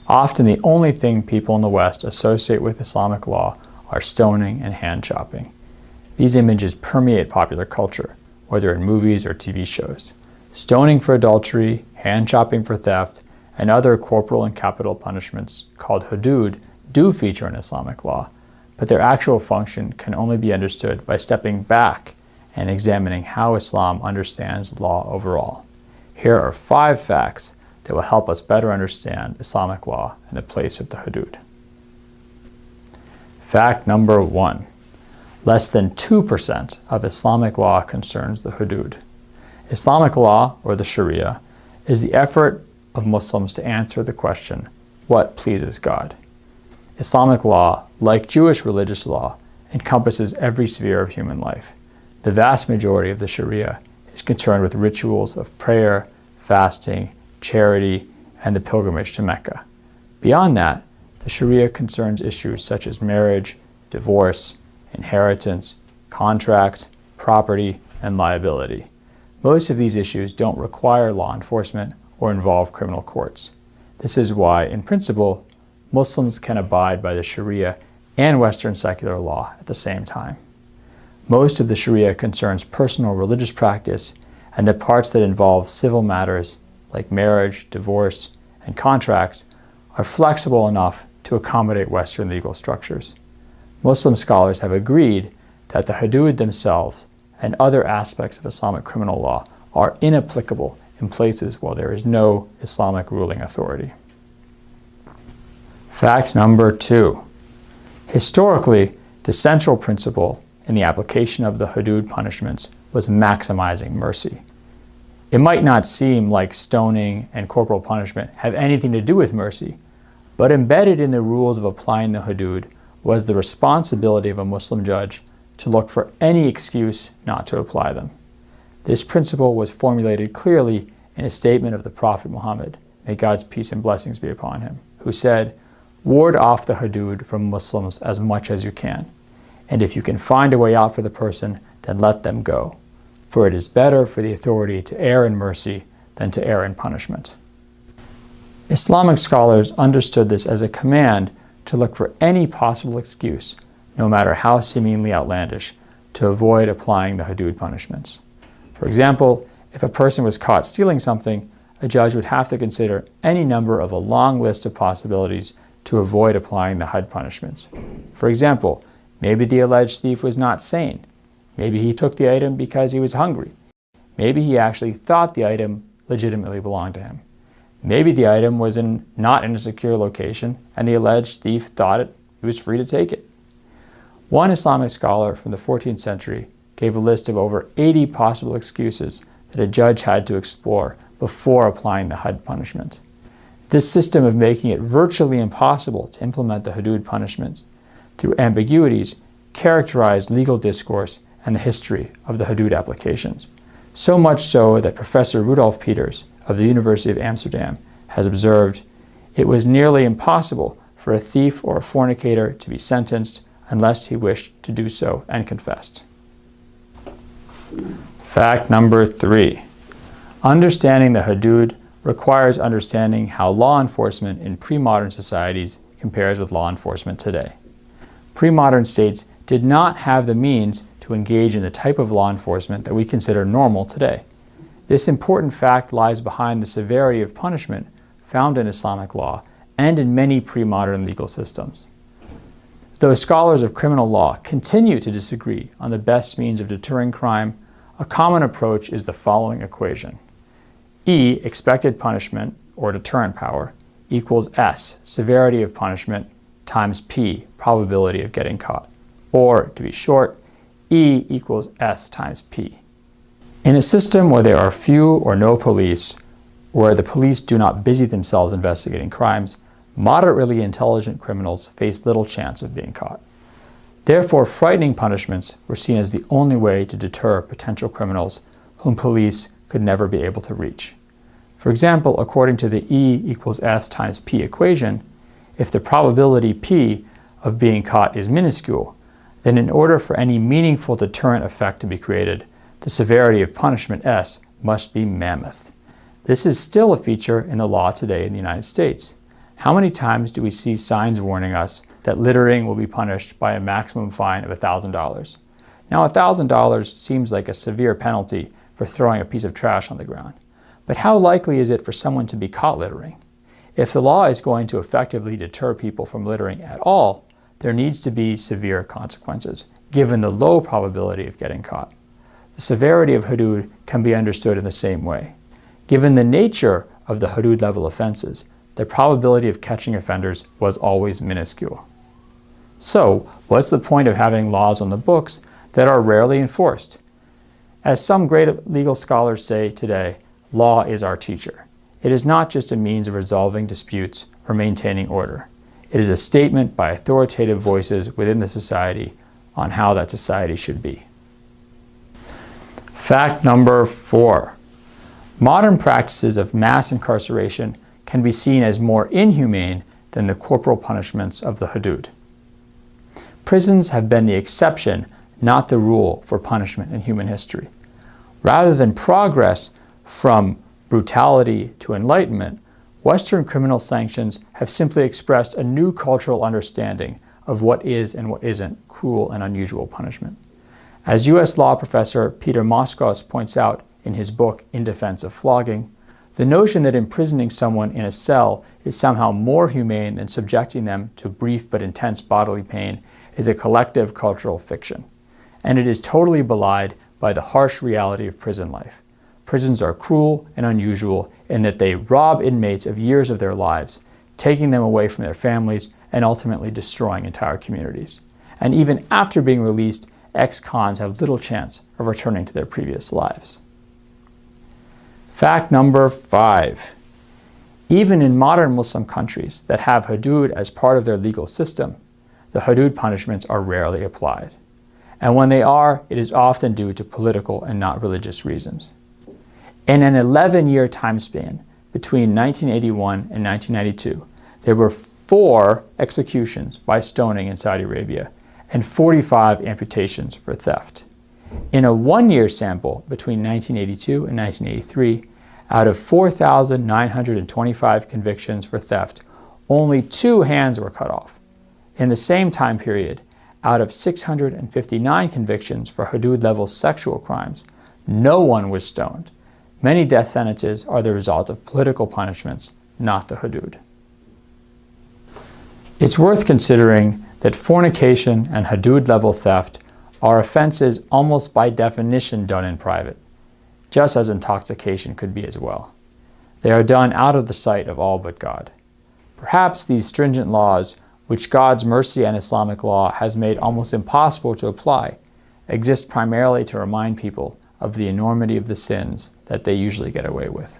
Often the only thing people in the West associate with Islamic law are stoning and hand chopping. These images permeate popular culture, whether in movies or TV shows. Stoning for adultery, hand chopping for theft, and other corporal and capital punishments called Hudood do feature in Islamic law, but their actual function can only be understood by stepping back and examining how Islam understands law overall. Here are 5 facts that will help us better understand Islamic law and the place of the Hudood. Fact number 1. Less than 2% of Islamic law concerns the Hudood. Islamic law, or the Sharia, is the effort of Muslims to answer the question, what pleases God? Islamic law, like Jewish religious law, encompasses every sphere of human life. The vast majority of the Sharia is concerned with rituals of prayer, fasting, charity, and the pilgrimage to Mecca. Beyond that, the Sharia concerns issues such as marriage, divorce, inheritance, contracts, property, and liability. Most of these issues don't require law enforcement or involve criminal courts. This is why, in principle, Muslims can abide by the Sharia and Western secular law at the same time. Most of the Sharia concerns personal religious practice, and the parts that involve civil matters like marriage, divorce, and contracts are flexible enough to accommodate Western legal structures. Muslim scholars have agreed that the Hudood themselves and other aspects of Islamic criminal law are inapplicable in places where there is no Islamic ruling authority. Fact number 2. Historically, the central principle in the application of the Hudood punishments was maximizing mercy. It might not seem like stoning and corporal punishment have anything to do with mercy, but embedded in the rules of applying the Hudood was the responsibility of a Muslim judge to look for any excuse not to apply them. This principle was formulated clearly in a statement of the Prophet Muhammad, may God's peace and blessings be upon him, who said, "Ward off the Hudood from Muslims as much as you can, and if you can find a way out for the person, then let them go. For it is better for the authority to err in mercy than to err in punishment." Islamic scholars understood this as a command to look for any possible excuse, no matter how seemingly outlandish, to avoid applying the Hudood punishments. For example, if a person was caught stealing something, a judge would have to consider any number of a long list of possibilities to avoid applying the Hud punishments. For example, maybe the alleged thief was not sane. Maybe he took the item because he was hungry. Maybe he actually thought the item legitimately belonged to him. Maybe the item was not in a secure location and the alleged thief thought he was free to take it. One Islamic scholar from the 14th century gave a list of over 80 possible excuses that a judge had to explore before applying the Hud punishment. This system of making it virtually impossible to implement the Hudood punishments through ambiguities characterized legal discourse and the history of the Hudood applications. So much so that Professor Rudolf Peters of the University of Amsterdam has observed, it was nearly impossible for a thief or a fornicator to be sentenced unless he wished to do so and confessed. Fact number 3. Understanding the Hudood requires understanding how law enforcement in pre-modern societies compares with law enforcement today. Pre-modern states did not have the means to engage in the type of law enforcement that we consider normal today. This important fact lies behind the severity of punishment found in Islamic law and in many pre-modern legal systems. Though scholars of criminal law continue to disagree on the best means of deterring crime, a common approach is the following equation. E, expected punishment, or deterrent power, equals S, severity of punishment, times P, probability of getting caught. Or, to be short, E equals S times P. In a system where there are few or no police, where the police do not busy themselves investigating crimes, moderately intelligent criminals face little chance of being caught. Therefore, frightening punishments were seen as the only way to deter potential criminals whom police could never be able to reach. For example, according to the E equals S times P equation, if the probability P of being caught is minuscule, then in order for any meaningful deterrent effect to be created, the severity of punishment S must be mammoth. This is still a feature in the law today in the United States. How many times do we see signs warning us that littering will be punished by a maximum fine of $1,000? Now, $1,000 seems like a severe penalty for throwing a piece of trash on the ground. But how likely is it for someone to be caught littering? If the law is going to effectively deter people from littering at all, there needs to be severe consequences, given the low probability of getting caught. The severity of Hudood can be understood in the same way. Given the nature of the Hudood level offenses, the probability of catching offenders was always minuscule. So, what's the point of having laws on the books that are rarely enforced? As some great legal scholars say today, law is our teacher. It is not just a means of resolving disputes or maintaining order. It is a statement by authoritative voices within the society on how that society should be. Fact number 4. Modern practices of mass incarceration can be seen as more inhumane than the corporal punishments of the Hudood. Prisons have been the exception, not the rule, for punishment in human history. Rather than progress from brutality to enlightenment, Western criminal sanctions have simply expressed a new cultural understanding of what is and what isn't cruel and unusual punishment. As U.S. law professor Peter Moskos points out in his book In Defense of Flogging, the notion that imprisoning someone in a cell is somehow more humane than subjecting them to brief but intense bodily pain is a collective cultural fiction, and it is totally belied by the harsh reality of prison life. Prisons are cruel and unusual in that they rob inmates of years of their lives, taking them away from their families and ultimately destroying entire communities. And even after being released, ex-cons have little chance of returning to their previous lives. Fact number 5. Even in modern Muslim countries that have Hudood as part of their legal system, the Hudood punishments are rarely applied. And when they are, it is often due to political and not religious reasons. In an 11-year time span between 1981 and 1992, there were 4 executions by stoning in Saudi Arabia and 45 amputations for theft. In a 1-year sample between 1982 and 1983, out of 4,925 convictions for theft, only 2 hands were cut off. In the same time period, out of 659 convictions for Hudood-level sexual crimes, no one was stoned. Many death sentences are the result of political punishments, not the Hudood. It's worth considering that fornication and Hudood-level theft are offenses almost by definition done in private, just as intoxication could be as well. They are done out of the sight of all but God. Perhaps these stringent laws, which God's mercy and Islamic law has made almost impossible to apply, exist primarily to remind people of the enormity of the sins that they usually get away with.